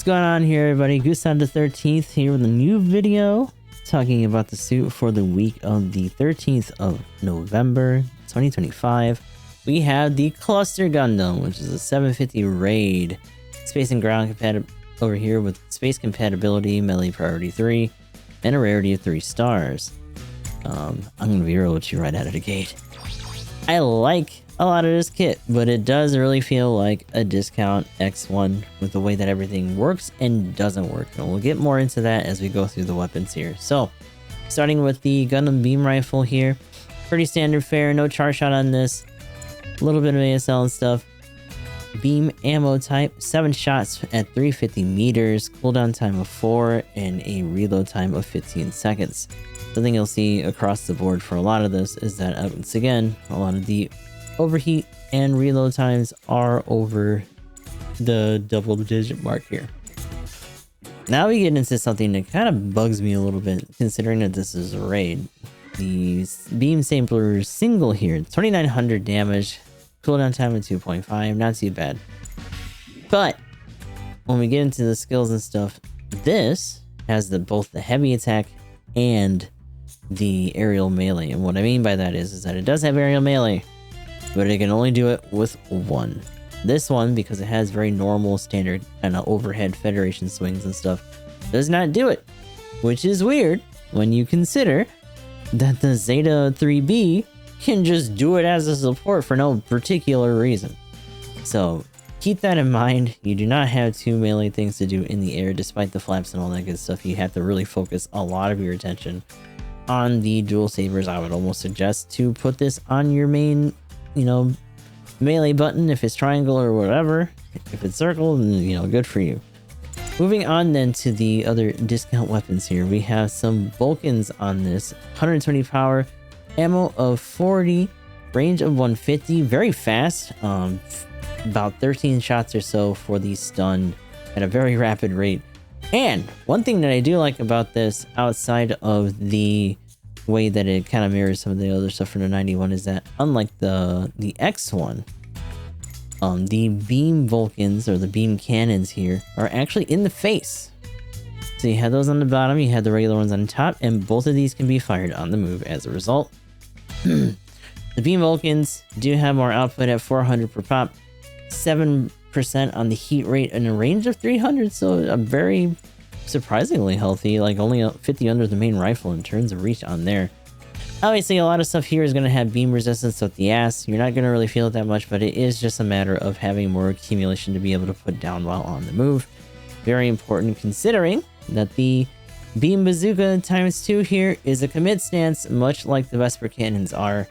What's going on here, everybody? Gundam the 13th here with a new video talking about the suit for the week of the 13th of November 2025. We have the Cluster Gundam, which is a 750 raid, space and ground compatible over here with space compatibility, melee priority 3, and a rarity of 3 stars. I'm gonna be real with you right out of the gate. I like a lot of this kit, but it does really feel like a discount X1 with the way that everything works and doesn't work. And we'll get more into that as we go through the weapons here. So, starting with the Gundam beam rifle here. Pretty standard fare, no charge shot on this. A little bit of ASL and stuff. Beam ammo type, 7 shots at 350 meters, cooldown time of 4, and a reload time of 15 seconds. Something you'll see across the board for a lot of this is that, once again, a lot of the overheat and reload times are over the double-digit mark here. Now we get into something that kind of bugs me a little bit, considering that this is a raid. The beam sampler single here, 2900 damage, cooldown time of 2.5, not too bad. But when we get into the skills and stuff, this has both the heavy attack and the aerial melee. And what I mean by that is that it does have aerial melee, but it can only do it with one. This one, because it has very normal standard kind of overhead Federation swings and stuff, does not do it, which is weird when you consider that the Zeta 3B can just do it as a support for no particular reason. So keep that in mind. You do not have 2 melee things to do in the air, despite the flaps and all that good stuff. You have to really focus a lot of your attention on the dual sabers. I would almost suggest to put this on your main, melee button if it's triangle or whatever. If it's circle, then, good for you. Moving on then to the other discount weapons here. We have some Vulcans on this. 120 power, ammo of 40, range of 150, very fast. About 13 shots or so for the stun at a very rapid rate. And one thing that I do like about this, outside of the way that it kind of mirrors some of the other stuff from the 91, is that unlike the X1, the beam Vulcans, or the beam cannons here, are actually in the face. So you have those on the bottom, you have the regular ones on top, and both of these can be fired on the move as a result. The beam Vulcans do have more output at 400 per pop, 7% on the heat rate, and a range of 300, so a very surprisingly healthy, like only 50 under the main rifle in terms of reach on there. Obviously, a lot of stuff here is going to have beam resistance with the ass. You're not going to really feel it that much, but it is just a matter of having more accumulation to be able to put down while on the move. Very important, considering that the beam bazooka ×2 here is a commit stance, much like the Vesper cannons are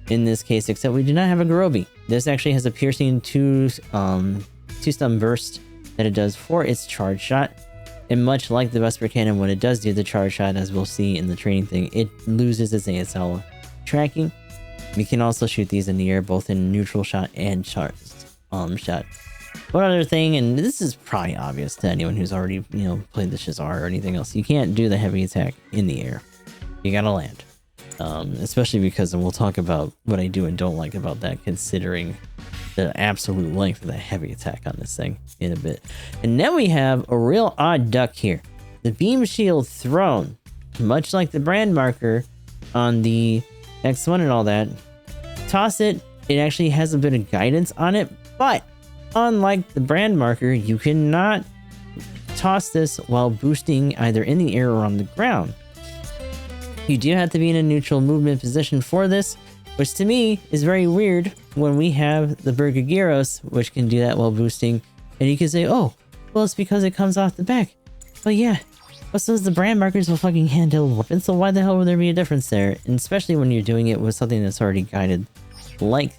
in this case, except we do not have a Garobi. This actually has a piercing 2 stun burst that it does for its charge shot. And much like the Vesper cannon, when it does do the charge shot, as we'll see in the training thing, it loses its ASL tracking. We can also shoot these in the air, both in neutral shot and charged shot. One other thing, and this is probably obvious to anyone who's already, played the Shazar or anything else, you can't do the heavy attack in the air. You gotta land. Especially because, and we'll talk about what I do and don't like about that, considering the absolute length of the heavy attack on this thing in a bit. And then we have a real odd duck here. The beam shield throne, much like the brand marker on the X1 and all that. Toss it, it actually has a bit of guidance on it, but unlike the brand marker, you cannot toss this while boosting either in the air or on the ground. You do have to be in a neutral movement position for this, which to me is very weird when we have the Burgagiros, which can do that while boosting. And you can say, oh, well, it's because it comes off the back. But yeah, but so does the brand markers will fucking handheld weapon, so why the hell would there be a difference there? And especially when you're doing it with something that's already guided, like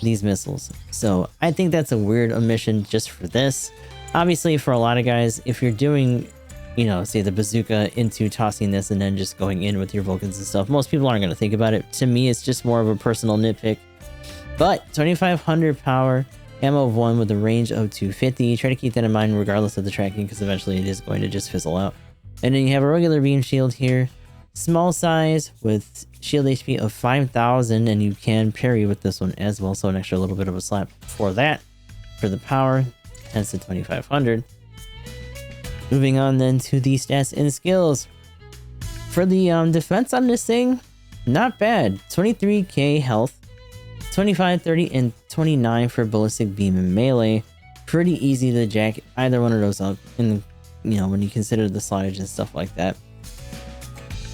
these missiles. So I think that's a weird omission just for this. Obviously, for a lot of guys, if you're doing, say the bazooka into tossing this and then just going in with your Vulcans and stuff, most people aren't going to think about it. To me, it's just more of a personal nitpick. But 2500 power, ammo of 1 with a range of 250. Try to keep that in mind regardless of the tracking, because eventually it is going to just fizzle out. And then you have a regular beam shield here. Small size with shield HP of 5000, and you can parry with this one as well, so an extra little bit of a slap for that. For the power, 10 to 2500. Moving on then to the stats and skills. For the defense on this thing, not bad. 23k health, 25, 30, and 29 for ballistic beam and melee. Pretty easy to jack either one of those up in, when you consider the slottage and stuff like that.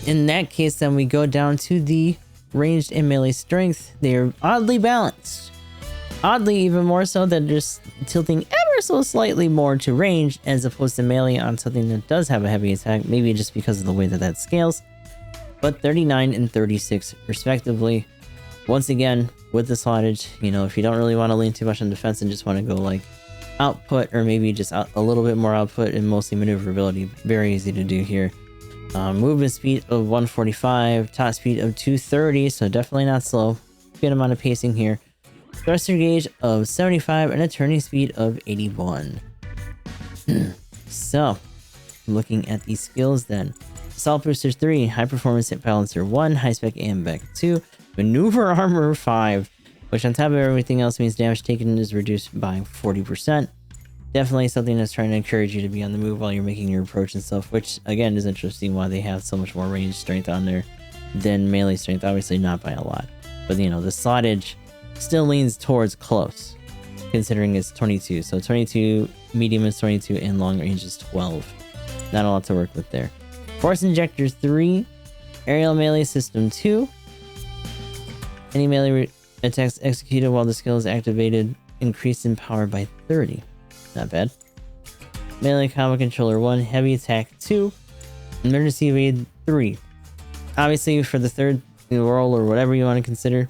In that case, then we go down to the ranged and melee strength. They are oddly balanced. Oddly, even more so that just tilting ever so slightly more to range as opposed to melee on something that does have a heavy attack, maybe just because of the way that that scales. But 39 and 36 respectively. Once again, with the slottage, if you don't really want to lean too much on defense and just want to go like output, or maybe just a little bit more output and mostly maneuverability, very easy to do here. Movement speed of 145, top speed of 230, so definitely not slow. Good amount of pacing here. Thruster gauge of 75 and a turning speed of 81. So, looking at these skills then. Assault Booster 3, High Performance Hit Balancer 1, High Spec Ambek 2, Maneuver Armor 5, which on top of everything else means damage taken is reduced by 40%. Definitely something that's trying to encourage you to be on the move while you're making your approach and stuff, which again is interesting why they have so much more range strength on there than melee strength. Obviously not by a lot, but the slottage still leans towards close, considering it's 22. So 22, medium is 22, and long range is 12. Not a lot to work with there. Force Injector 3, Aerial Melee System 2. Any melee attacks executed while the skill is activated increased in power by 30. Not bad. Melee Combo Controller 1, Heavy Attack 2, Emergency Evade 3. Obviously, for the third roll or whatever you want to consider,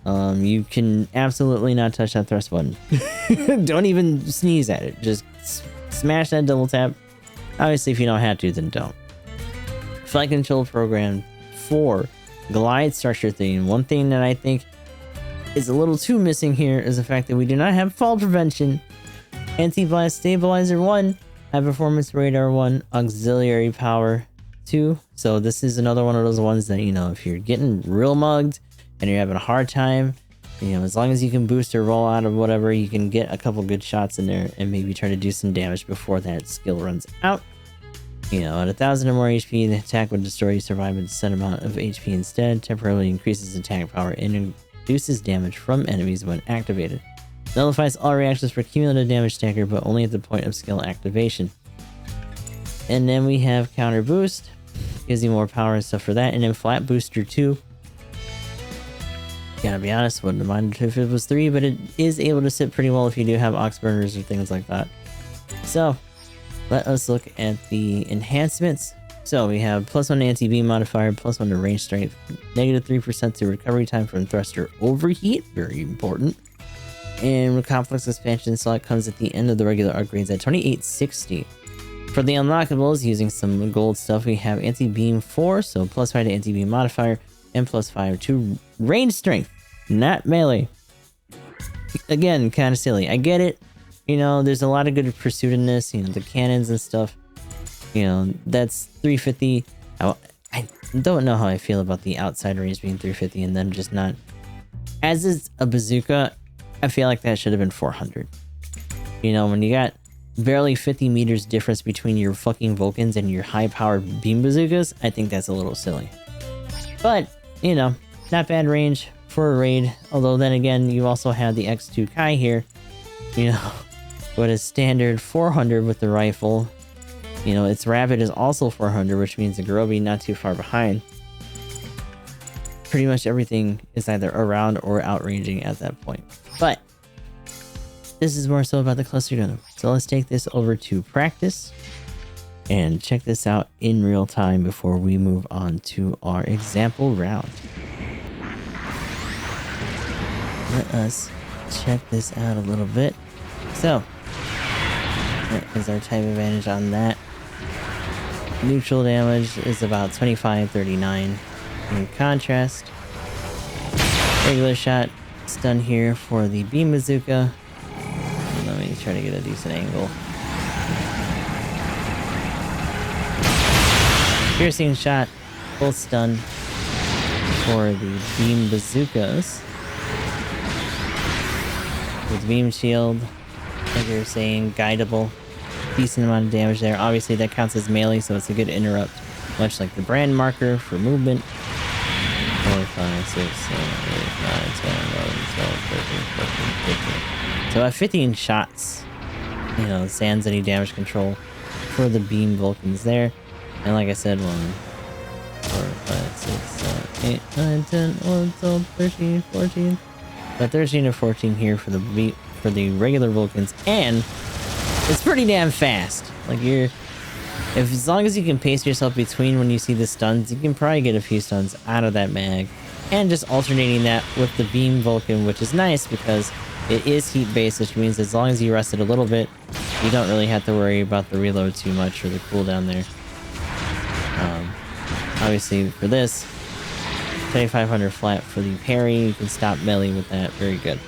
you can absolutely not touch that thrust button. Don't even sneeze at it. Just smash that double tap. Obviously, if you don't have to, then don't. Flight Control Program 4, Glide Structure thing. One thing that I think is a little too missing here is the fact that we do not have fall prevention. Anti-Blast Stabilizer 1, High Performance Radar 1, Auxiliary Power 2. So this is another one of those ones that, if you're getting real mugged and you're having a hard time, as long as you can boost or roll out of whatever, you can get a couple good shots in there and maybe try to do some damage before that skill runs out. At 1,000 or more HP, the attack would destroy you, survive a set amount of HP instead, temporarily increases attack power, and reduces damage from enemies when activated. Nullifies all reactions for cumulative damage stacker, but only at the point of skill activation. And then we have Counter Boost, gives you more power and stuff for that, and then Flat Booster 2. Gotta be honest, wouldn't have minded if it was 3, but it is able to sit pretty well if you do have Ox Burners or things like that. So, let us look at the enhancements. So we have +1 anti-beam modifier, +1 to range strength, -3% to recovery time from thruster overheat, very important. And complex expansion slot comes at the end of the regular upgrades at 2860. For the unlockables, using some gold stuff, we have anti-beam 4, so +5 to anti-beam modifier, and +5 to range strength, not melee. Again, kind of silly. I get it. There's a lot of good pursuit in this, the cannons and stuff. That's 350. I don't know how I feel about the outside range being 350 and then just not. As is a bazooka, I feel like that should have been 400. When you got barely 50 meters difference between your fucking Vulcans and your high-powered beam bazookas, I think that's a little silly. But, not bad range for a raid. Although then again, you also have the X2 Kai here, with a standard 400 with the rifle. Its rapid is also 400, which means the Garobi not too far behind. Pretty much everything is either around or outranging at that point. But this is more so about the cluster Gundam. So let's take this over to practice and check this out in real time before we move on to our example round. Let us check this out a little bit. So, that is our type advantage on that. Neutral damage is about 25-39. In contrast, regular shot stun here for the beam bazooka. Let me try to get a decent angle. Piercing shot, full stun for the beam bazookas. With beam shield, like you were saying, guidable. decent amount of damage there. Obviously, that counts as melee, so it's a good interrupt, much like the brand marker for movement. 4, 5, 6, 7, 8, 9, 10, 11, 12, 13, 14, 15. So at 15 shots, you know, sans any damage control for the beam Vulcans there. And like I said, 1, 4, 5, 6, 7, 8, 9, 10, 11, 12, 13, 14. But 13 or 14 here for the regular Vulcans, and it's pretty damn fast. Like as long as you can pace yourself between when you see the stuns, you can probably get a few stuns out of that mag. And just alternating that with the beam Vulcan, which is nice because it is heat based, which means as long as you rest it a little bit, you don't really have to worry about the reload too much or the cooldown there. Obviously for this, 2500 flat for the parry. You can stop melee with that. Very good.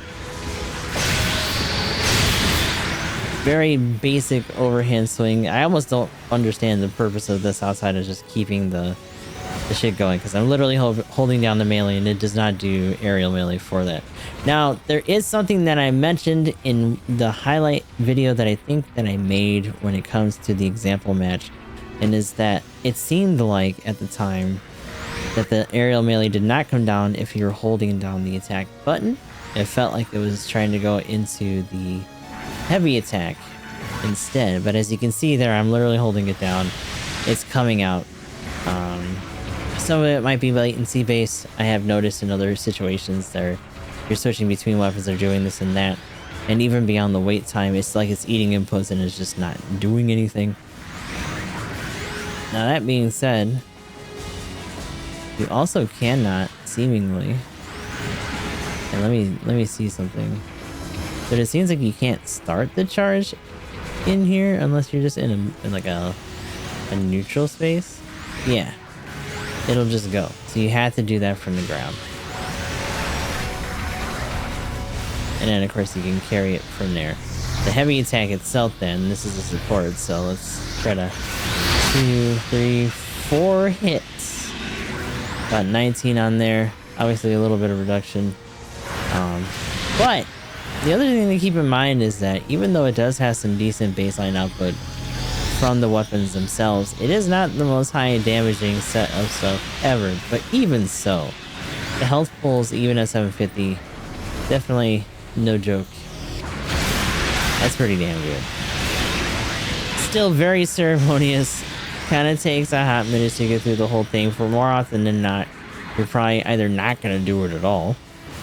Very basic overhand swing. I almost don't understand the purpose of this outside of just keeping the shit going, because I'm literally holding down the melee and it does not do aerial melee for that. Now, there is something that I mentioned in the highlight video that I think that I made when it comes to the example match, and is that it seemed like at the time that the aerial melee did not come down if you were holding down the attack button. It felt like it was trying to go into the heavy attack instead, but as you can see there, I'm literally holding it down. It's coming out. Some of it might be latency based. I have noticed in other situations there, you're switching between weapons or doing this and that, and even beyond the wait time, it's like it's eating inputs and it's just not doing anything. Now that being said, you also cannot seemingly, and let me see something, but it seems like you can't start the charge in here unless you're just in like a neutral space. Yeah, it'll just go. So you have to do that from the ground, and then of course you can carry it from there. The heavy attack itself, then this is the support, so let's try to 2, 3, 4 hits. About 19 on there. Obviously a little bit of reduction. But the other thing to keep in mind is that even though it does have some decent baseline output from the weapons themselves, it is not the most high damaging set of stuff ever. But even so, the health pulls, even at 750, definitely no joke. That's pretty damn good. Still very ceremonious. Kind of takes a hot minute to get through the whole thing. For more often than not, you're probably either not going to do it at all,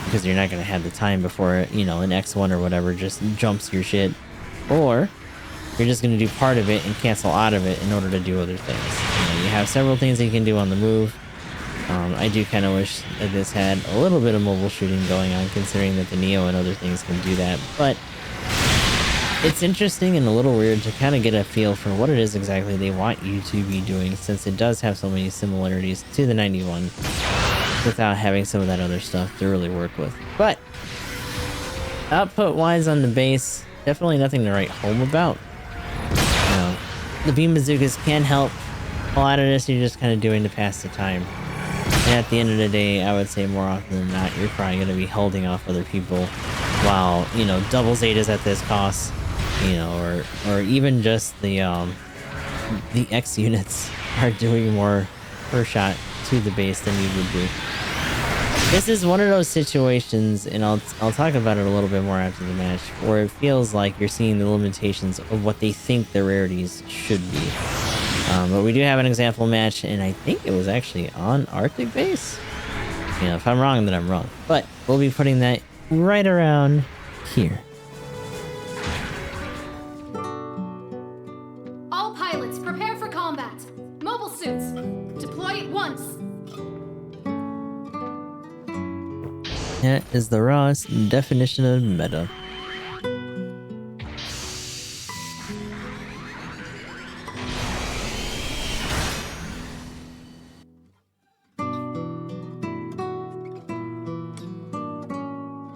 because you're not going to have the time before, you know, an X1 or whatever just jumps your shit, or you're just going to do part of it and cancel out of it in order to do other things. You know, you have several things that you can do on the move. I do kind of wish that this had a little bit of mobile shooting going on, considering that the Neo and other things can do that, but it's interesting and a little weird to kind of get a feel for what it is exactly they want you to be doing, since it does have so many similarities to the 91 without having some of that other stuff to really work with. But output wise on the base, definitely nothing to write home about. You know, the beam bazookas can help. A lot of this you're just kind of doing to pass the time. And at the end of the day, I would say more often than not, you're probably going to be holding off other people while, you know, double Zetas at this cost. You know, or even just the X units are doing more per shot to the base than you would do. This is one of those situations, and I'll talk about it a little bit more after the match, where it feels like you're seeing the limitations of what they think the rarities should be. But we do have an example match, and I think it was actually on Arctic base. You know, if I'm wrong, then I'm wrong. But we'll be putting that right around here. That is the rawest definition of meta.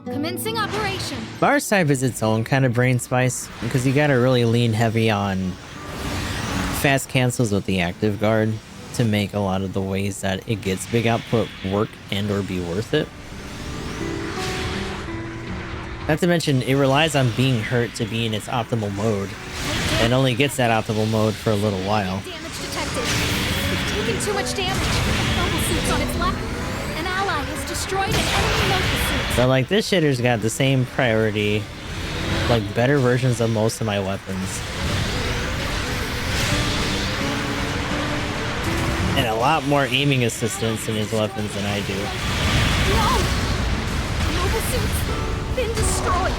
Commencing operation. Bars type is its own kind of brain spice, because you gotta really lean heavy on fast cancels with the active guard to make a lot of the ways that it gets big output work and or be worth it. Not to mention, it relies on being hurt to be in its optimal mode. It only gets that optimal mode for a little while. Damage detected. It's taken too much damage. Mobile suits on its left. An ally has destroyed an enemy mobile suit. But like this shitter's got the same priority, like better versions of most of my weapons. And a lot more aiming assistance in his weapons than I do. No! Mobile suit's been destroyed.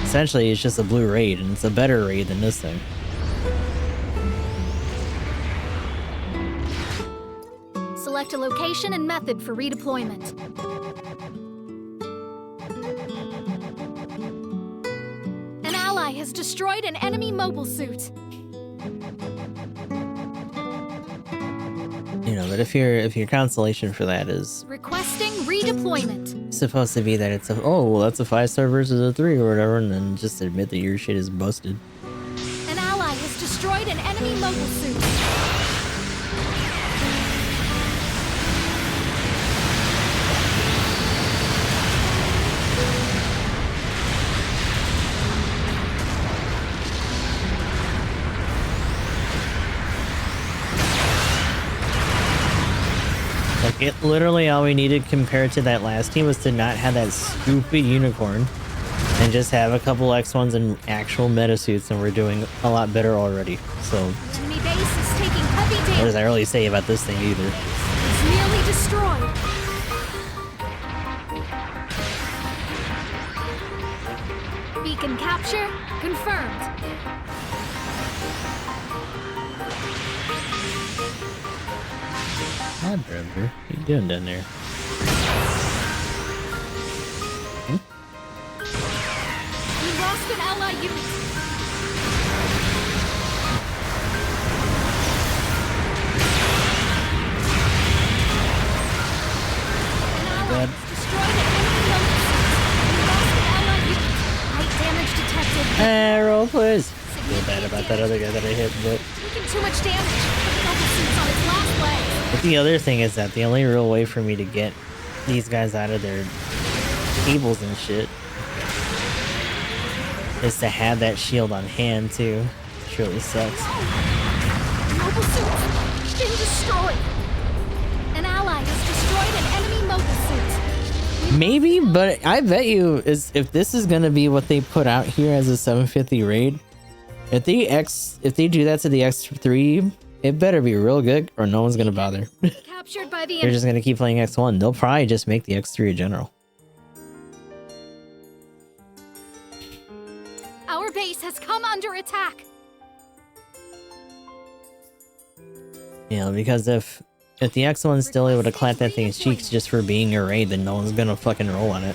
Essentially, it's just a blue raid, and it's a better raid than this thing. Select a location and method for redeployment. An ally has destroyed an enemy mobile suit. You know, but if your consolation for that is Requesting redeployment. supposed to be that it's a, oh, well, that's a 5-star versus a 3 or whatever, and then just admit that your shit is busted. An ally has destroyed an enemy mobile suit. Like, it literally all we needed compared to that last team was to not have that stupid unicorn and just have a couple X1s and actual meta suits, and we're doing a lot better already. So, Enemy base is taking heavy what damage. does I really say about this thing either? It's nearly destroyed. Beacon capture confirmed. Hi, brother. What you doing down there? We lost an ally unit. An ally Bad. destroyed an enemy mobile suit. We lost an ally unit. Light damage detected. Arrow, please. Feel bad about that other guy that I hit, but Taking too much damage. Mobile suit's on its last legs. but the other thing is that the only real way for me to get these guys out of their cables and shit is to have that shield on hand too. Which really sucks. Mobile suit been destroyed. An ally has destroyed an enemy mobile suit. Maybe, but I bet you is if this is gonna be what they put out here as a 750 raid, if they do that to the X3, it better be real good or no one's gonna bother. Captured by the They're enemy. just gonna keep playing X1. They'll probably just make the X3 a general. Our base has come under attack. You know, because if the X1's still able to clap that thing's cheeks just for being a raid, then no one's gonna fucking roll on it.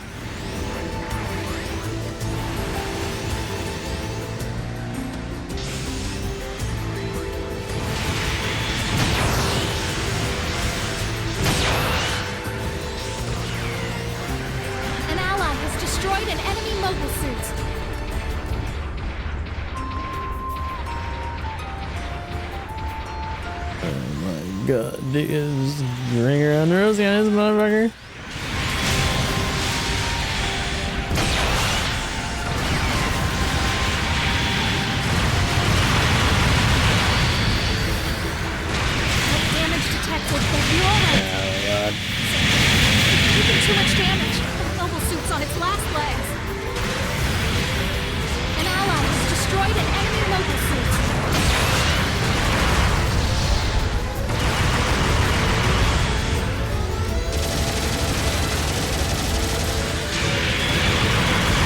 An ally has destroyed an enemy mobile suit. Oh my god, dude, this ring around the rosy on this motherfucker. Light damage detected. But you're alright. Oh god. Taking too much damage. Mobile suit's on its last legs. An ally has destroyed an enemy mobile suit.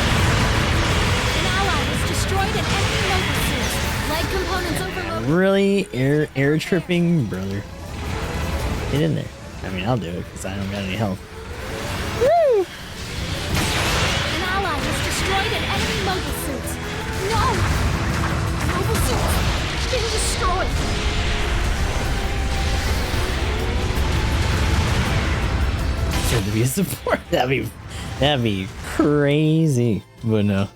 An ally has destroyed an enemy mobile suit. Leg components overloaded. Really air tripping, brother. Get in there. I mean, I'll do it because I don't got any health. Woo! An ally has destroyed an enemy mobile suit. No! Mobile suit been destroyed. Should be a support. That'd be crazy. But no.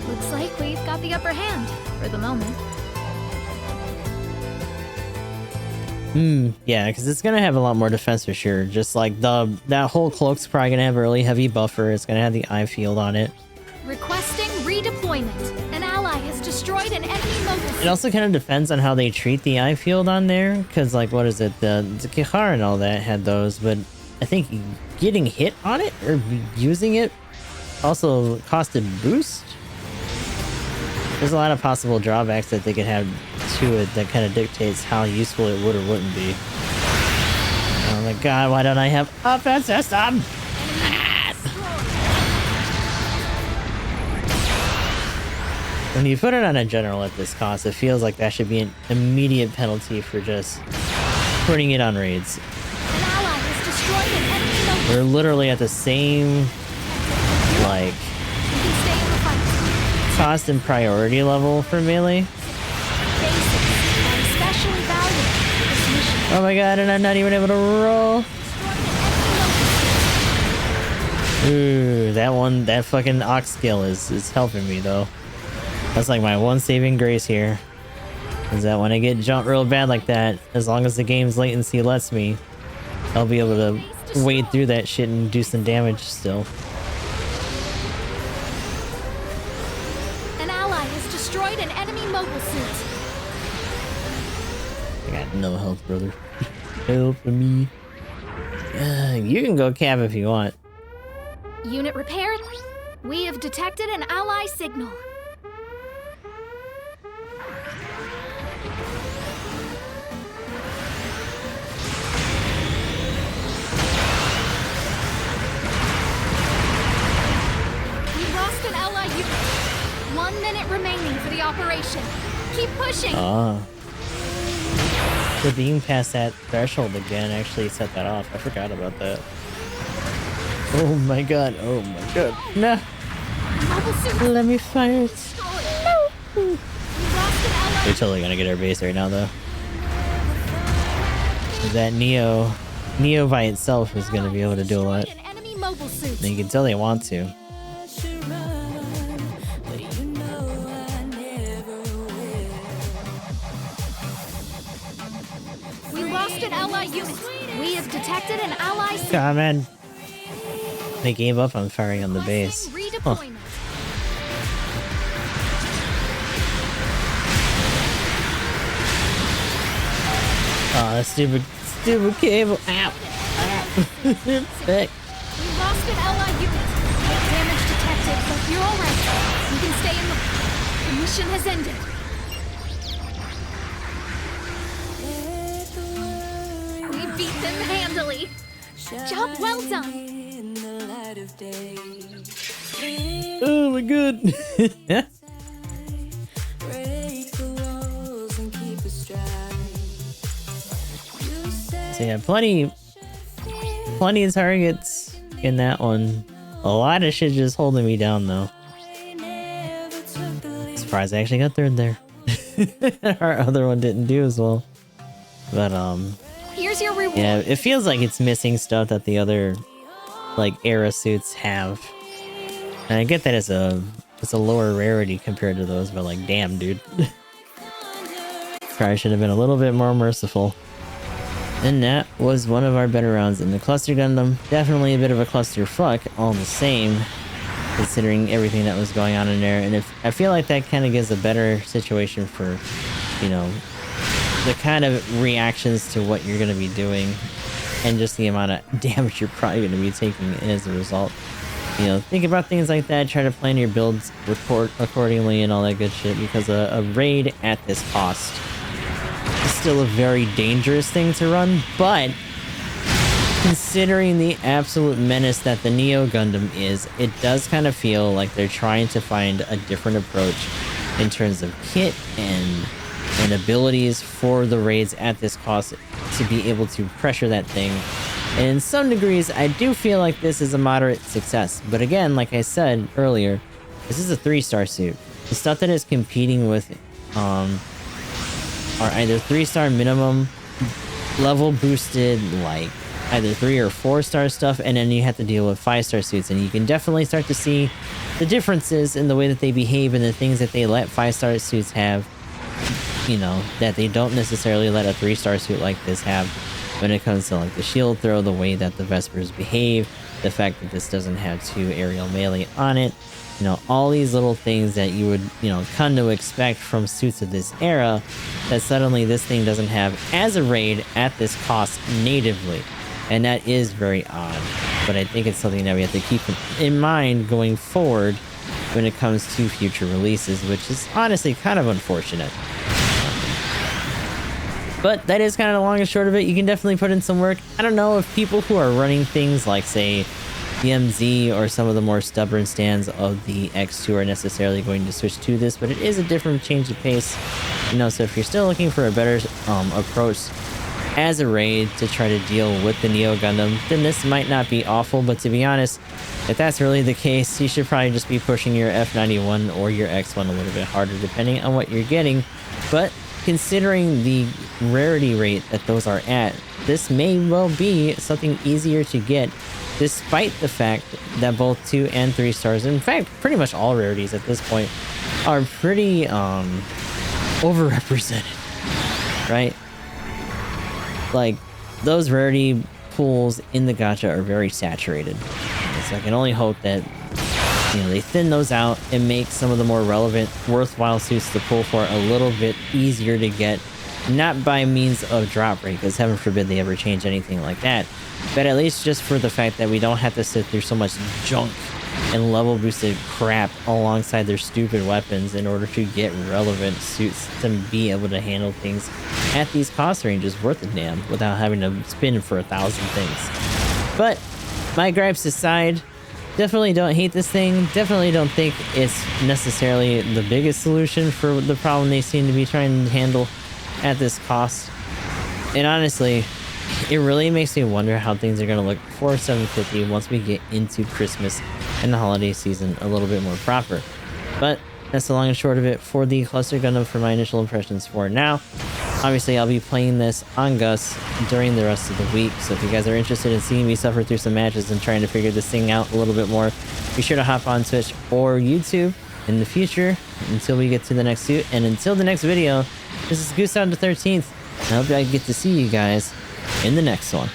Looks like we've got the upper hand for the moment. Yeah, because it's gonna have a lot more defense for sure. Just like that whole cloak's probably gonna have a really heavy buffer. It's gonna have the eye field on it. Requesting redeployment. An destroyed an enemy mobile suit. It also kind of depends on how they treat the eye field on there, because like, what is it? The Kihara and all that had those, but I think getting hit on it or using it also costed boost. There's a lot of possible drawbacks that they could have to it that kind of dictates how useful it would or wouldn't be. Oh my god, why don't I have offense system? When you put it on a general at this cost, it feels like that should be an immediate penalty for just putting it on raids. An ally has destroyed an enemy mobile. We're literally at the same, like, You can stay in the fight. cost and priority level for melee. Basics are especially valuable for this mission. Oh my god, and I'm not even able to roll. Ooh, that fucking ox skill is helping me though. That's like my one saving grace here. Is that when I get jumped real bad like that, as long as the game's latency lets me, I'll be able to wade through that shit and do some damage still. An ally has destroyed an enemy mobile suit. I got no health, brother. Help me. You can go cab if you want. Unit repaired. We have detected an ally signal. We lost an ally unit. 1 minute remaining for the operation. Keep pushing. The being past that threshold again actually set that off. I forgot about that. Oh my god. Oh my god. No. Mobile suit Let me fire it. destroyed. No. We lost an ally. We're totally gonna get our base right now though. That Neo by itself is gonna be able to do a lot. An enemy mobile suit. And you can tell they want to. We lost an ally unit. We have detected an ally suit. God, man. They gave up on firing on the base. Huh. Redeployment. Oh, that stupid cable. Ow. Sick. We lost an ally unit. Damage detected, but you're alright. You can stay in the mission has ended. We beat them handily. Job well done. Oh my god. So yeah, plenty of targets in that one. A lot of shit just holding me down though. Surprised I actually got third there. Our other one didn't do as well. But Here's your reward. yeah, it feels like it's missing stuff that the other like era suits have. And I get that it's a lower rarity compared to those, but like damn dude. Probably should have been a little bit more merciful. And that was one of our better rounds in the cluster Gundam. Definitely a bit of a clusterfuck, all the same, considering everything that was going on in there. And I feel like that kind of gives a better situation for, you know, the kind of reactions to what you're going to be doing, and just the amount of damage you're probably going to be taking as a result. You know, think about things like that. Try to plan your builds accordingly and all that good shit, because a raid at this cost is still a very dangerous thing to run, but considering the absolute menace that the Neo Gundam is, it does kind of feel like they're trying to find a different approach in terms of kit and abilities for the raids at this cost to be able to pressure that thing. And in some degrees, I do feel like this is a moderate success. But again, like I said earlier, this is a 3-star suit. The stuff that it's competing with are either 3-star minimum, level boosted, like either 3 or 4-star stuff, and then you have to deal with 5-star suits. And you can definitely start to see the differences in the way that they behave and the things that they let 5-star suits have, you know, that they don't necessarily let a 3-star suit like this have when it comes to like the shield throw, the way that the Vespers behave, the fact that this doesn't have 2 aerial melee on it, you know, all these little things that you would, you know, come to expect from suits of this era, that suddenly this thing doesn't have as a raid at this cost natively. And that is very odd, but I think it's something that we have to keep in mind going forward when it comes to future releases, which is honestly kind of unfortunate. But that is kind of the long and short of it. You can definitely put in some work. I don't know if people who are running things like, say, the MZ or some of the more stubborn stands of the X2 are necessarily going to switch to this, but it is a different change of pace. You know, so if you're still looking for a better approach as a raid to try to deal with the Neo Gundam, then this might not be awful. But to be honest, if that's really the case, you should probably just be pushing your F91 or your X1 a little bit harder depending on what you're getting. But considering the rarity rate that those are at, this may well be something easier to get, despite the fact that both 2 and 3 stars, in fact pretty much all rarities at this point, are pretty overrepresented, right? Like, those rarity pools in the gacha are very saturated. So I can only hope that, you know, they thin those out and make some of the more relevant, worthwhile suits to pull for a little bit easier to get. Not by means of drop rate, because heaven forbid they ever change anything like that, but at least just for the fact that we don't have to sit through so much junk and level boosted crap alongside their stupid weapons in order to get relevant suits to be able to handle things at these cost ranges worth a damn without having to spin for 1,000 things. But my gripes aside, definitely don't hate this thing. Definitely don't think it's necessarily the biggest solution for the problem they seem to be trying to handle at this cost. And honestly, it really makes me wonder how things are going to look for 750 once we get into Christmas and the holiday season a little bit more proper. But that's the long and short of it for the Cluster Gundam for my initial impressions for now. Obviously, I'll be playing this on Gus during the rest of the week, so if you guys are interested in seeing me suffer through some matches and trying to figure this thing out a little bit more, be sure to hop on Twitch or YouTube in the future until we get to the next suit. And until the next video, this is Goose on the 13th. I hope I get to see you guys in the next one.